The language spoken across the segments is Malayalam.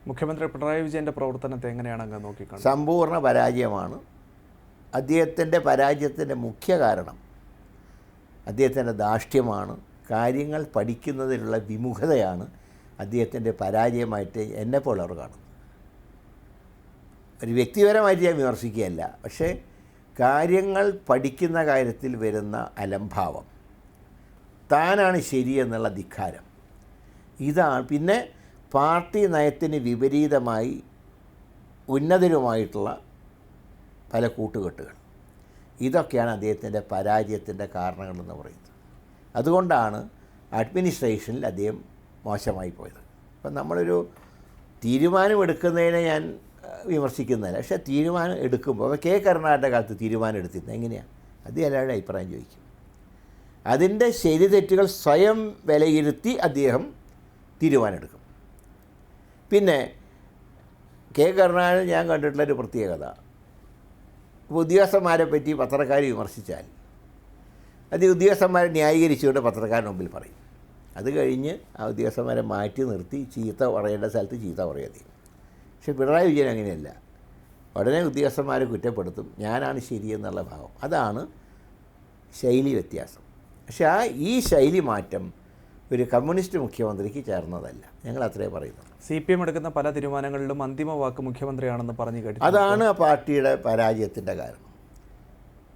മുഖ്യമന്ത്രി പിണറായി വിജയൻ്റെ പ്രവർത്തനത്തെ എങ്ങനെയാണ് അങ്ങ് നോക്കിക്കാണുന്നത്? സമ്പൂർണ്ണ പരാജയമാണ്. അദ്ദേഹത്തിൻ്റെ പരാജയത്തിൻ്റെ മുഖ്യ കാരണം അദ്ദേഹത്തിൻ്റെ ധാർഷ്ട്യമാണ്. കാര്യങ്ങൾ പഠിക്കുന്നതിലുള്ള വിമുഖതയാണ് അദ്ദേഹത്തിൻ്റെ പരാജയമായിട്ട് എന്നെപ്പോലവർ കാണുന്നത്. ഒരു വ്യക്തിപരമായിട്ട് ഞാൻ വിമർശിക്കുകയല്ല, പക്ഷേ കാര്യങ്ങൾ പഠിക്കുന്ന കാര്യത്തിൽ വരുന്ന അലംഭാവം, താനാണ് ശരിയെന്നുള്ള ധിക്കാരം, ഇതാണ്. പിന്നെ പാർട്ടി നയത്തിന് വിപരീതമായി ഉന്നതരുമായിട്ടുള്ള പല കൂട്ടുകെട്ടുകൾ, ഇതൊക്കെയാണ് അദ്ദേഹത്തിൻ്റെ പരാജയത്തിൻ്റെ കാരണങ്ങളെന്ന് പറയുന്നത്. അതുകൊണ്ടാണ് അഡ്മിനിസ്ട്രേഷനിൽ അദ്ദേഹം മോശമായി പോയത്. അപ്പം നമ്മളൊരു തീരുമാനമെടുക്കുന്നതിനെ ഞാൻ വിമർശിക്കുന്നില്ല, പക്ഷേ തീരുമാനം എടുക്കുമ്പോൾ കെ കരുണാകരൻ്റെ കാലത്ത് തീരുമാനം എടുത്തിരുന്നത് എങ്ങനെയാണ്? അത് എല്ലാവരുടെ അഭിപ്രായം ചോദിക്കും. അതിൻ്റെ ശരി തെറ്റുകൾ സ്വയം വിലയിരുത്തി അദ്ദേഹം തീരുമാനമെടുക്കും. പിന്നെ കെ കരുണാകരൻ ഞാൻ കണ്ടിട്ടുള്ളൊരു പ്രത്യേകത, ഉദ്യോഗസ്ഥന്മാരെ പറ്റി പത്രക്കാർ വിമർശിച്ചാൽ അത് ഉദ്യോഗസ്ഥന്മാരെ ന്യായീകരിച്ചുകൊണ്ട് പത്രക്കാരുടെ മുമ്പിൽ പറയും. അത് കഴിഞ്ഞ് ആ ഉദ്യോഗസ്ഥന്മാരെ മാറ്റി നിർത്തി ചീത്ത പറയേണ്ട സ്ഥലത്ത് ചീത്ത പറയുക. പക്ഷെ പിണറായി വിജയൻ അങ്ങനെയല്ല, ഉടനെ ഉദ്യോഗസ്ഥന്മാരെ കുറ്റപ്പെടുത്തും, ഞാനാണ് ശരിയെന്നുള്ള ഭാവം. അതാണ് ശൈലി വ്യത്യാസം. പക്ഷേ ഈ ശൈലി മാറ്റം ഒരു കമ്മ്യൂണിസ്റ്റ് മുഖ്യമന്ത്രിക്ക് ചേർന്നതല്ല, ഞങ്ങൾ അത്രേ പറയുന്നുള്ളൂ. CPM എടുക്കുന്ന പല തീരുമാനങ്ങളിലും അന്തിമ വാക്ക് മുഖ്യമന്ത്രിയാണെന്ന് പറഞ്ഞു കേട്ടു. അതാണ് ആ പാർട്ടിയുടെ പരാജയത്തിൻ്റെ കാരണം.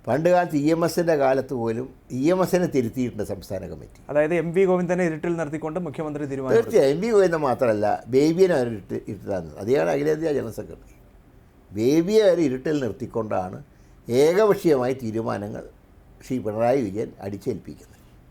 പണ്ട് കാലത്ത് EMSൻ്റെ കാലത്ത് പോലും EMSനെ തിരുത്തിയിട്ടുണ്ട് സംസ്ഥാന കമ്മിറ്റി. അതായത് MV ഗോവിന്ദനെ ഇരുട്ടിൽ നിർത്തിക്കൊണ്ട് മുഖ്യമന്ത്രി തീരുമാനം. തീർച്ചയായും MV ഗോവിന്ദൻ മാത്രമല്ല, ബേബിയെ അവർ ഇരുട്ടാണ്. അദ്ദേഹമാണ് അഖിലേന്ത്യാ ജനറൽ സെക്രട്ടറി. ബേബിയെ അവർ ഇരുട്ടിൽ നിർത്തിക്കൊണ്ടാണ് ഏകപക്ഷീയമായ തീരുമാനങ്ങൾ ശ്രീ പിണറായി വിജയൻ അടിച്ചേൽപ്പിക്കുന്നത്.